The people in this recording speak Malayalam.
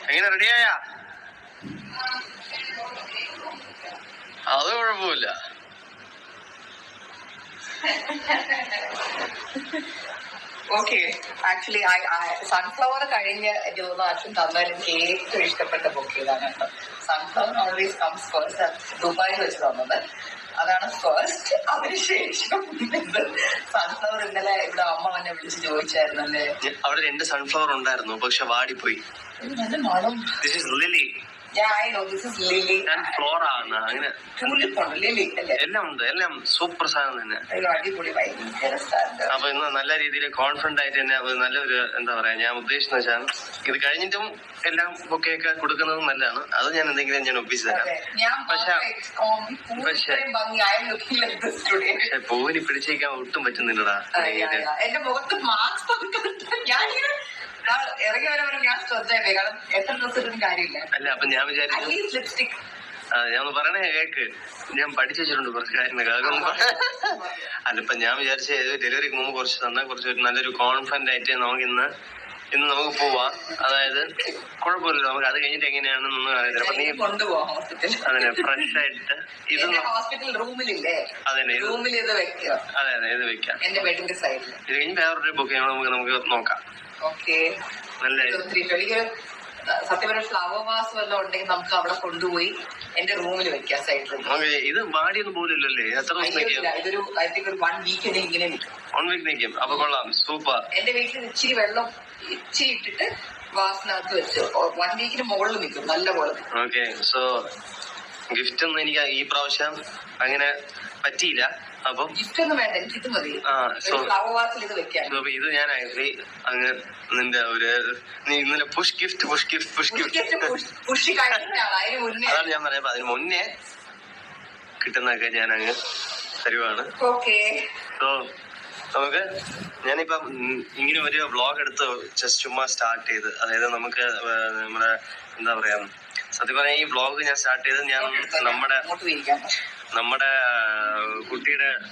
എങ്ങനെ റെഡിയായ? അത് കുഴപ്പമില്ല. ഓക്കെ, ആക്ച്വലി സൺഫ്ലവർ കഴിഞ്ഞ് എനിക്ക് തോന്നുന്നു അച്ഛൻ തന്നാലും എനിക്ക് ഏറ്റവും ഇഷ്ടപ്പെട്ട ബൊക്കെ ഇതാണ് കേട്ടോ. Sunflower always comes first. ദുബായിൽ വെച്ച് തന്നത് അതാണ് ഫസ്റ്റ്. അതിനുശേഷം സൺഫ്ലവർ ഇന്നലെ ഇവിടെ അമ്മ എന്നെ വിളിച്ച് ചോദിച്ചായിരുന്നു അല്ലേ. അവിടെ 2 സൺഫ്ലവർ ഉണ്ടായിരുന്നു, പക്ഷെ വാടിപ്പോയി. നല്ല മണം. This is Lily. Yeah, I know. This is lily. And flora അങ്ങനെ tulip ഉണ്ട്, ലിലി അല്ലേ? എല്ലാം ഉണ്ട്, എല്ലാം സൂപ്പർ സാധനം തന്നെ. അടിപൊളി, ഭയങ്കര സാധനം. അപ്പൊ ഇന്ന് നല്ല രീതിയിൽ കോൺഫിഡന്റ് ആയിട്ട് തന്നെ നല്ലൊരു എന്താ പറയാ, ഞാൻ ഉദ്ദേശിക്കുന്ന വെച്ചാൽ ഇത് കഴിഞ്ഞിട്ടും എല്ലാം ബൊക്കെയൊക്കെ കൊടുക്കുന്നത് നല്ലതാണ്. അത് ഞാൻ എന്തെങ്കിലും ഞാൻ ഒപ്പിച്ചു തരാം. പക്ഷെ പൂവിന് പിടിച്ചേക്കാൻ ഒട്ടും പറ്റുന്നില്ലടാ. എന്റെ മുഖത്ത് മാസ്ക് ഇറങ്ങി വരെ ഞാൻ ശ്രദ്ധയല്ലേ, കാരണം എത്ര ദിവസത്തിനും കാര്യമില്ല. അല്ല, അപ്പൊ ഞാൻ വിചാരിച്ചു ലിപ്സ്റ്റിക് ഞാൻ പറയണേ കേക്ക്, ഞാൻ പഠിച്ചു വെച്ചിട്ടുണ്ട് കുറച്ച് കാര്യങ്ങൾ. അതൊന്നും അല്ല, ഇപ്പൊ ഞാൻ വിചാരിച്ച ഡെലിവറിക്ക് മുമ്പ് കുറച്ച് തന്നാൽ കുറച്ച് നല്ലൊരു കോൺഫിഡന്റ് ആയിട്ട് നമുക്ക് ഇന്ന് നമുക്ക് പോവാം. അതായത് കുഴപ്പമില്ല, നമുക്ക് അത് കഴിഞ്ഞിട്ട് എങ്ങനെയാണെന്നൊന്നും അറിയത്തില്ല. അപ്പൊ നീ അതന്നെ ഫ്രഷ് ആയിട്ട് ഇത് ഹോസ്പിറ്റൽ റൂമിലില്ലേ, അതെ റൂമിൽ ഇത് വെക്കാം. അതെ അതെ, ഇത് വെക്കാം. എന്റെ ബെഡിന്റെ സൈഡിൽ ഇത് കഴിഞ്ഞ് വേറൊരു ബുക്ക് നമുക്ക് നോക്കാം. ഓക്കെ, നല്ല എനിക്കൊരു സത്യപരം ഫ്ലവർ വാസ് വല്ലതും ഉണ്ടെങ്കിൽ നമുക്ക് അവിടെ കൊണ്ടുപോയി എന്റെ റൂമിൽ വെക്കാം സൈഡിൽ. ഇത് വാടിയൊന്നും പോലില്ലല്ലേ? എത്ര ദിവസം? ഇതൊരു ഐ തിങ്ക് ഒരു 1 വീക്ക് ഇങ്ങനെ നിൽക്കും. 1 വീക്ക് നിൽക്കും. അപ്പൊ കൊള്ളാം, സൂപ്പർ. എന്റെ വീട്ടിൽ ഇച്ചിരി വെള്ളം ഇച്ചിരി ഇട്ടിട്ട് വാസിനകത്ത് വെച്ച് 1 വീക്കിന് മുകളിൽ നിൽക്കും, നല്ല പോലെ. ഓക്കെ, സോ ഗിഫ്റ്റ് ഒന്നും എനിക്ക് ഈ പ്രാവശ്യം അങ്ങനെ പറ്റിയില്ല. അപ്പൊ ഗിഫ്റ്റ് ഒന്നും വേണ്ട, എനിക്ക് ഇത് മതി. ഫ്ലവർ വാസിൽ ഇത് വെക്കാം. ഇത് ഞാൻ ആക്ച്വലി അങ്ങ് നിന്റെ നീ ഇന്നലെ പുഷ് ഗിഫ്റ്റ് അതാണ് ഞാൻ പറയാം. അതിന് മുന്നേ കിട്ടുന്നതൊക്കെ ഞാൻ അങ്ങ് തരുവാണ്. ഓക്കെ, സോ നമുക്ക് ഞാനിപ്പം ഇങ്ങനെ ഒരു വ്ളോഗ് എടുത്ത് ജസ്റ്റ് ചുമ്മാ സ്റ്റാർട്ട് ചെയ്ത്, അതായത് നമുക്ക് നമ്മുടെ എന്താ പറയാ, സത്യം പറഞ്ഞാൽ ഈ വ്ളോഗ് ഞാൻ സ്റ്റാർട്ട് ചെയ്ത് ഞാൻ നമ്മുടെ കുട്ടിയുടെ